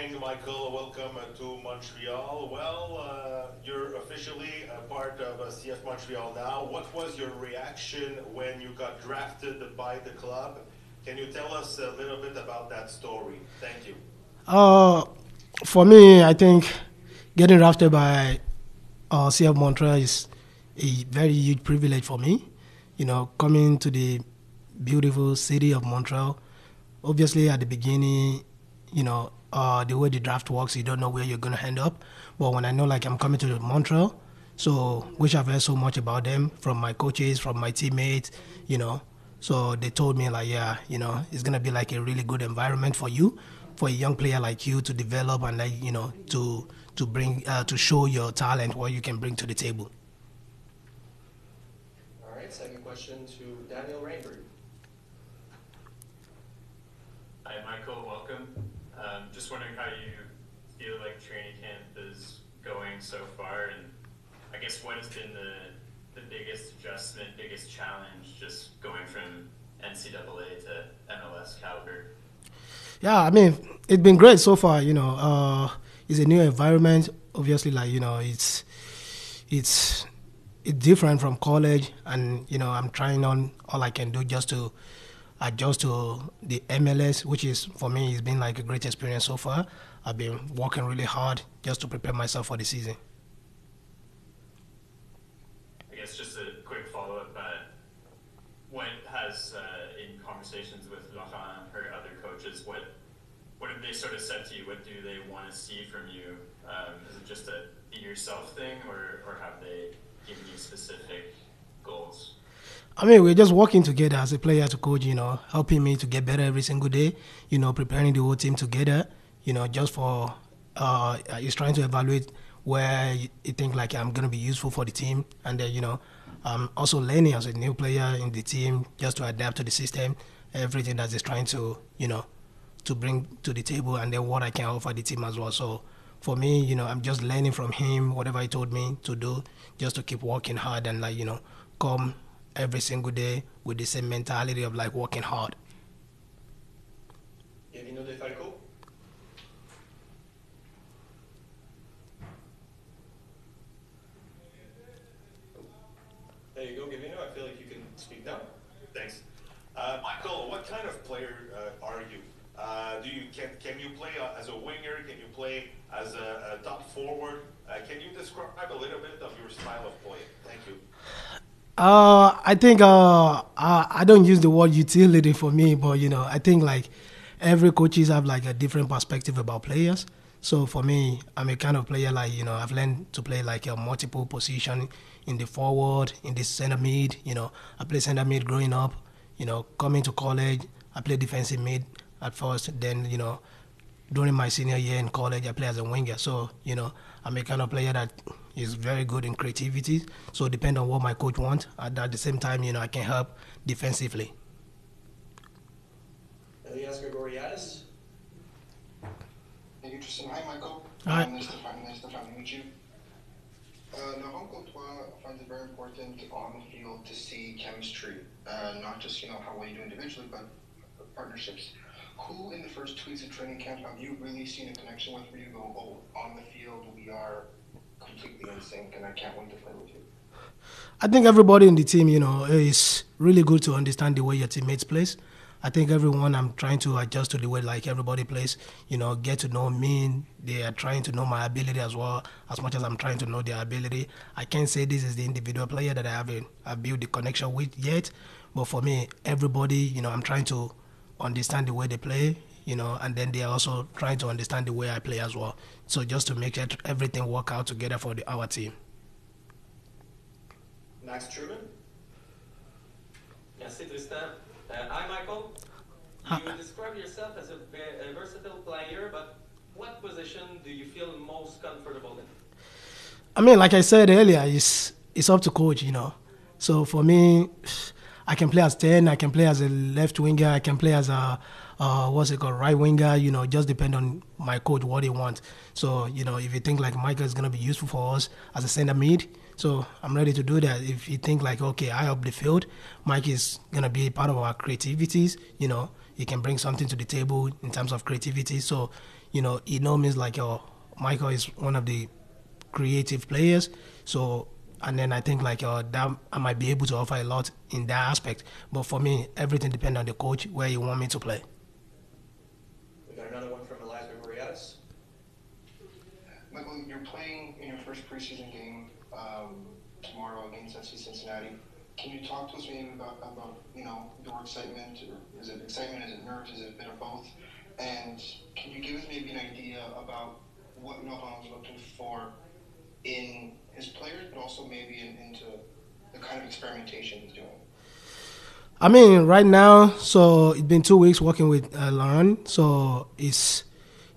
morning, Michael. Welcome to Montreal. Well, you're officially a part of CF Montreal now. What was your reaction when you got drafted by the club? Can you tell us a little bit about that story? Thank you. For me, I think getting drafted by CF Montreal is a very huge privilege for me. You know, coming to the beautiful city of Montreal. Obviously, at the beginning, you know, the way the draft works, you don't know where you're going to end up. But when I know, like, I'm coming to Montreal, so which I've heard so much about them from my coaches, from my teammates, you know. So they told me, like, yeah, you know, it's going to be like a really good environment for you, for a young player like you to develop and, like, you know, to bring, to show your talent, what you can bring to the table. All right, second question to Daniel Rainberg. Hi, Michael. Welcome. Just wondering how you feel like training camp is going so far, and I guess what has been the biggest adjustment, biggest challenge, just going from NCAA to MLS caliber? Yeah, I mean, it's been great so far. You know, it's a new environment. Obviously, like, you know, it's different from college, and you know, I'm trying on all I can do just to adjust to the MLS, which is, for me, it's been like a great experience so far. I've been working really hard just to prepare myself for the season. I guess just a quick follow-up. What has, in conversations with Laurent or other coaches, what have they sort of said to you? What do they want to see from you? Is it just a be yourself thing, or have they given you specific goals? I mean, we're just working together as a player to coach, you know, helping me to get better every single day, you know, preparing the whole team together, you know, just for, he's trying to evaluate where you think, like, I'm going to be useful for the team. And then, you know, I'm also learning as a new player in the team just to adapt to the system, everything that he's trying to, you know, to bring to the table, and then what I can offer the team as well. So for me, you know, I'm just learning from him, whatever he told me to do, just to keep working hard and, like, you know, come every single day with the same mentality of, like, working hard. Gavino De Falco. There you go, Gavino. I feel like you can speak now. Thanks. Michael, what kind of player are you? Can you play as a winger? Can you play as a top forward? Can you describe a little bit of your style of play? Thank you. I think I don't use the word utility for me, but, you know, I think, like, every coaches have, like, a different perspective about players. So for me, I'm a kind of player, like, you know, I've learned to play like a multiple position in the forward, in the center mid. You know, I played center mid growing up. You know, coming to college, I played defensive mid at first. Then, you know, during my senior year in college, I played as a winger. So, you know, I'm a kind of player that is very good in creativity. So depend on what my coach wants. At the same time, you know, I can help defensively. Elias Gregoriadis. Thank you, Tristan. Hi, Michael. Hi. Nice to finally meet you. Laurent Courtois finds it very important on the field to see chemistry, not just, you know, how well you do individually, but partnerships. Who in the first 2 weeks of training camp have you really seen a connection with, where you go, oh, on the field we are completely in sync and I can't wait to play with you? I think everybody in the team, you know, is really good to understand the way your teammates plays. I think everyone, I'm trying to adjust to the way, like, everybody plays, you know, get to know me. They are trying to know my ability as well, as much as I'm trying to know their ability. I can't say this is the individual player that I've built the connection with yet, but for me, everybody, you know, I'm trying to understand the way they play, you know, and then they are also trying to understand the way I play as well. So just to make everything work out together for our team. Max Truman. Merci, Tristan. Hi, Michael. You describe yourself as a versatile player, but what position do you feel most comfortable in? I mean, like I said earlier, it's up to coach, you know. So for me, I can play as 10, I can play as a left winger, I can play as a right winger, you know, just depend on my coach, what he wants. So, you know, if you think like Michael is going to be useful for us as a center mid, so I'm ready to do that. If you think like, okay, I up the field, Mike is going to be part of our creativities, you know, he can bring something to the table in terms of creativity. So, he knows me like, Michael is one of the creative players. So, and then I think like that I might be able to offer a lot in that aspect. But for me, everything depends on the coach where you want me to play. We got another one from Elias Gregoriadis. Michael, you're playing in your first preseason game tomorrow against FC Cincinnati. Can you talk to us maybe about your excitement? Or is it excitement? Is it nerves? Is it a bit of both? And can you give us maybe an idea about what Laurent was looking for in his players, but also maybe into the kind of experimentation he's doing? I mean, right now, so it's been 2 weeks working with Laurent. So it's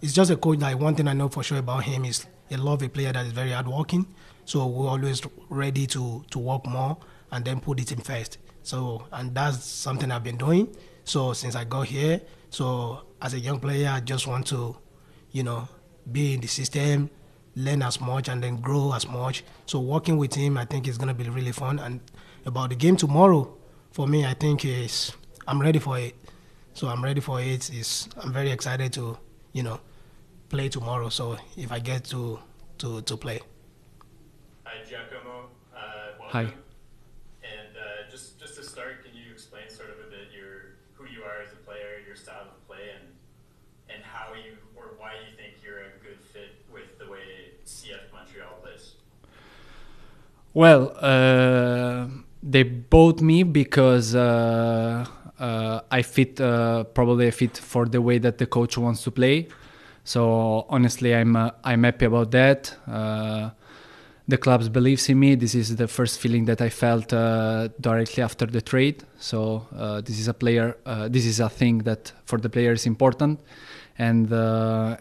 just a coach. Like, one thing I know for sure about him is he loves a player that is very hardworking. So we're always ready to work more and then put it in first. So, and that's something I've been doing. So since I got here, so as a young player, I just want to, be in the system, learn as much, and then grow as much. So working with him, I think is going to be really fun. And about the game tomorrow, for me, I think I'm ready for it. So I'm ready for it. I'm very excited to, play tomorrow. So if I get to play. Hi, Giacomo. Welcome. Hi. And just to start, can you explain sort of a bit who you are as a player, your style of play, and how you or why you think you're a good fit with the way CF Montreal plays? Well, they bought me because I fit, probably I fit for the way that the coach wants to play. So honestly, I'm happy about that. The club believes in me. This is the first feeling that I felt directly after the trade. So this is a thing that for the player is important, and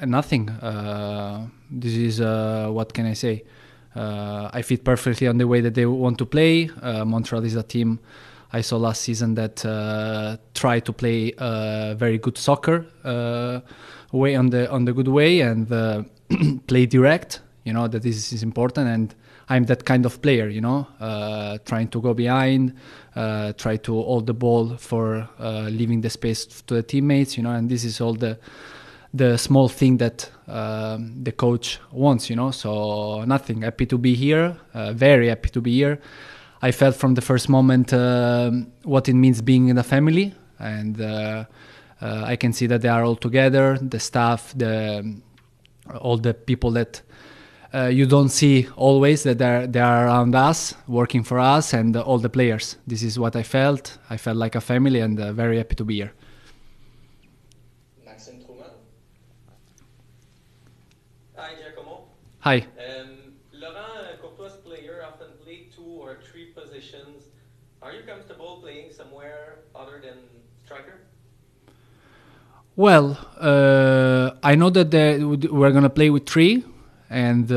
nothing. This is what can I say? I fit perfectly on the way that they want to play. Montreal is a team I saw last season that try to play very good soccer way on the good way and play direct. That this is important, and I'm that kind of player. Trying to go behind, try to hold the ball for leaving the space to the teammates. And this is all the small thing that the coach wants. So nothing. Happy to be here. Very happy to be here. I felt from the first moment what it means being in a family, and I can see that they are all together. The staff, all the people that you don't see always, that they are around us, working for us, and all the players. This is what I felt. I felt like a family, and very happy to be here. Maxime Truman. Hi, Giacomo. Hi. Laurent Courtois' player often play 2 or 3 positions. Are you comfortable playing somewhere other than striker? Well, I know that we're going to play with 3. And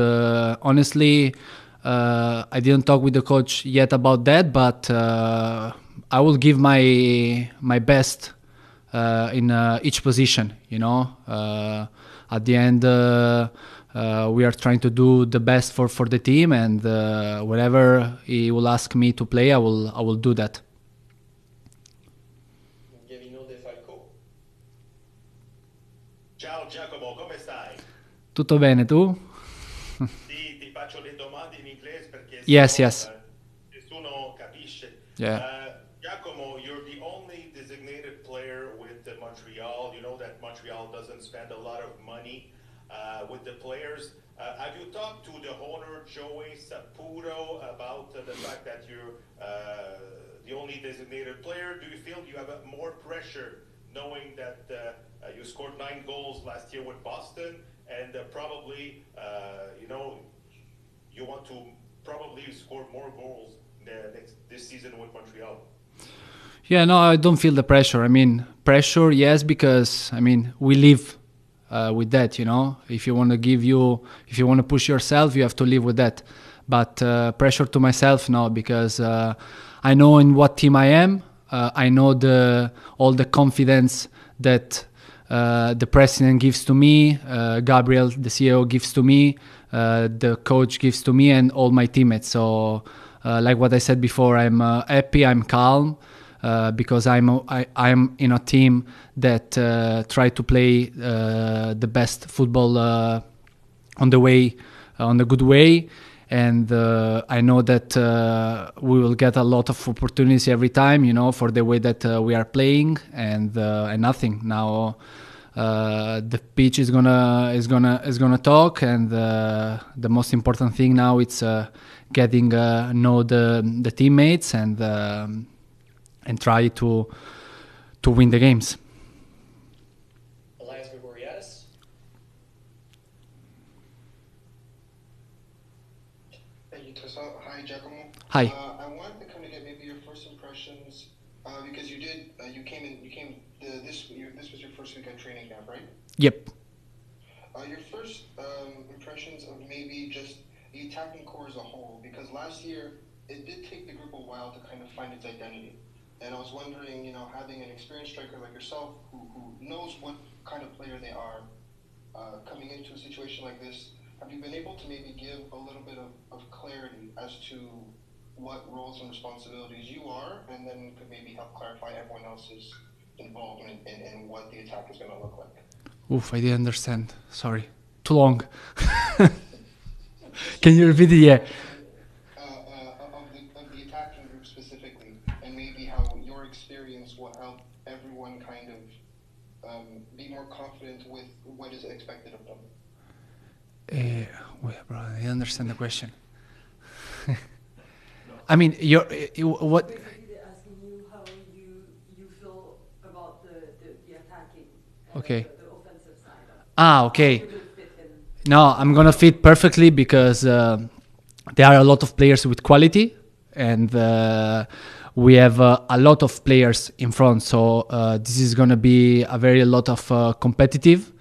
honestly, I didn't talk with the coach yet about that, but I will give my best in each position. At the end, we are trying to do the best for the team, and wherever he will ask me to play, I will do that. Ciao Giacomo, come stai? Tutto bene, tu? Ti faccio le domande in inglese perché yes. Nessuno capisce. Yeah. Giacomo, you're the only designated player with Montreal. You know that Montreal doesn't spend a lot of money with the players. Have you talked to the owner, Joey Saputo, about the fact that you're the only designated player? Do you feel you have more pressure knowing that you scored 9 goals last year with Boston, and probably, you want to probably score more goals this season with Montreal? Yeah, no, I don't feel the pressure. I mean, pressure, yes, because we live with that. If you want to push yourself, you have to live with that. But pressure to myself, no, because I know in what team I am. I know all the confidence that the president gives to me, Gabriel, the CEO, gives to me, the coach gives to me, and all my teammates. So, like what I said before, I'm happy, I'm calm. because I'm in a team that try to play the best football on the good way. And I know that we will get a lot of opportunities every time, for the way that we are playing, and nothing now. The pitch is gonna talk, and the most important thing now it's getting know the teammates and try to win the games. Hi, Giacomo. Hi. I wanted to kind of get maybe your first impressions because you came this was your first week at training camp, right? Yep. Your first impressions of maybe just the attacking core as a whole, because last year it did take the group a while to kind of find its identity. And I was wondering, having an experienced striker like yourself who knows what kind of player they are coming into a situation like this, have you been able to maybe give a little bit of clarity as to what roles and responsibilities you are, and then could maybe help clarify everyone else's involvement in what the attack is going to look like? Oof, I didn't understand. Sorry. Too long. Can you repeat it? Yeah. Of the attacking group specifically, and maybe how your experience will help everyone kind of be more confident with what is expected of them. Wait, bro, I didn't understand the question. I mean, what? Basically, they're asking you how you feel about the attacking, Okay. the offensive side. Okay. How you will fit in. No, I'm gonna fit perfectly because there are a lot of players with quality, and we have a lot of players in front. So this is gonna be a lot of competitive.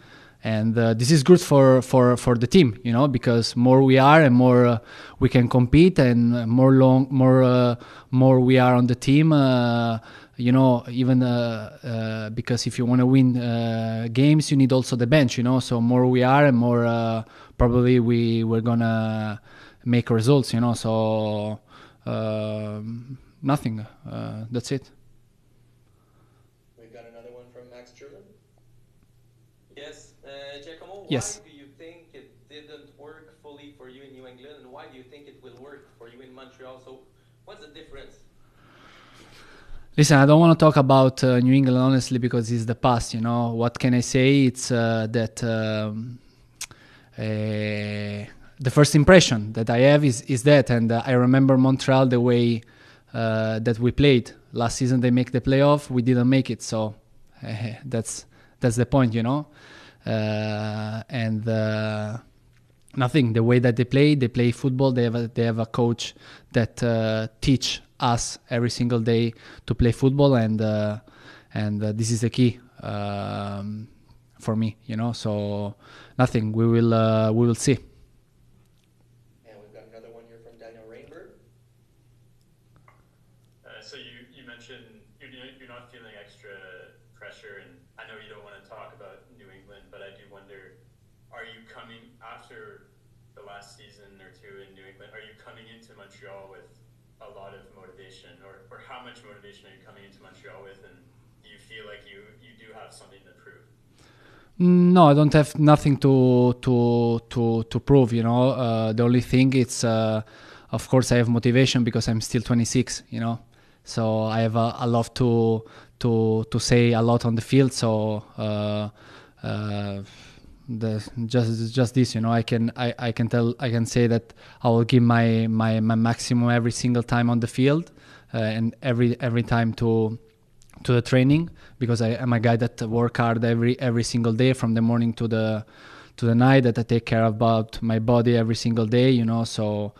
And this is good for the team, because more we are and more we can compete, and more we are on the team, even because if you want to win games, you need also the bench, so more we are and more probably we're gonna make results, so nothing, that's it. We've got another one from Max Truman. Yes, Giacomo, Yes. why do you think it didn't work fully for you in New England, and why do you think it will work for you in Montreal? So what's the difference? Listen, I don't want to talk about New England, honestly, because it's the past, What can I say? It's that the first impression that I have is that, and I remember Montreal the way that we played. Last season they make the playoff, we didn't make it, so that's the point, and nothing. The way that they play football. They have a coach that teach us every single day to play football, and this is the key for me. So nothing. We will see. And we've got another one here from Daniel Rainbird. So you mentioned you're not feeling extra pressure, and I know you don't want to talk about New England, but I do wonder, are you coming after the last season or two in New England, are you coming into Montreal with a lot of motivation, or how much motivation are you coming into Montreal with, and do you feel like you do have something to prove? No, I don't have nothing to prove. The only thing it's, of course, I have motivation because I'm still 26. So I have a lot to say a lot on the field. So just this, I can say that I will give my maximum every single time on the field, and every time to the training, because I am a guy that work hard every single day, from the morning to the night, that I take care about my body every single day, so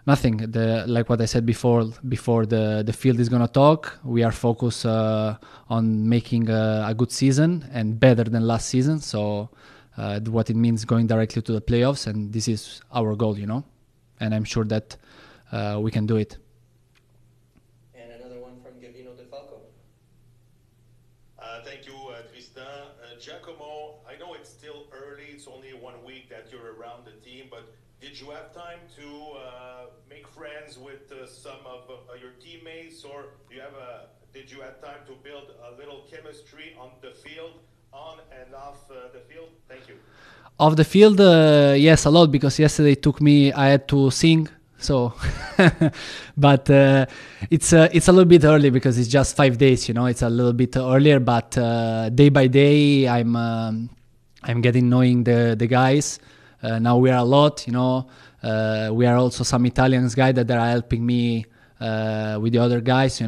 nothing. Like what I said before the field is gonna talk. We are focused on making a good season and better than last season. So what it means going directly to the playoffs, and this is our goal, and I'm sure that we can do it. And another one from Gavino De Falco. Thank you, Tristan. Giacomo, I know it's still early. It's only 1 week that you're around the team, but did you have time to make friends with some of your teammates, or did you have time to build a little chemistry on the field, on and off the field? Thank you. Off the field, yes, a lot, because yesterday I had to sing. So, but it's a little bit early because it's just 5 days. It's a little bit earlier, but day by day, I'm getting knowing the guys. Now we are a lot. We are also some Italians guys that are helping me with the other guys.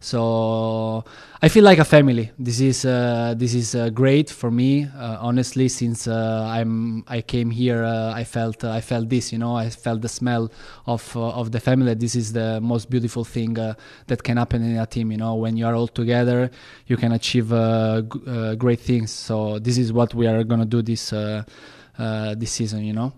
So I feel like a family. This is great for me. Honestly, since I came here, I felt this. I felt the smell of the family. This is the most beautiful thing that can happen in a team. When you are all together, you can achieve great things. So this is what we are gonna do this season.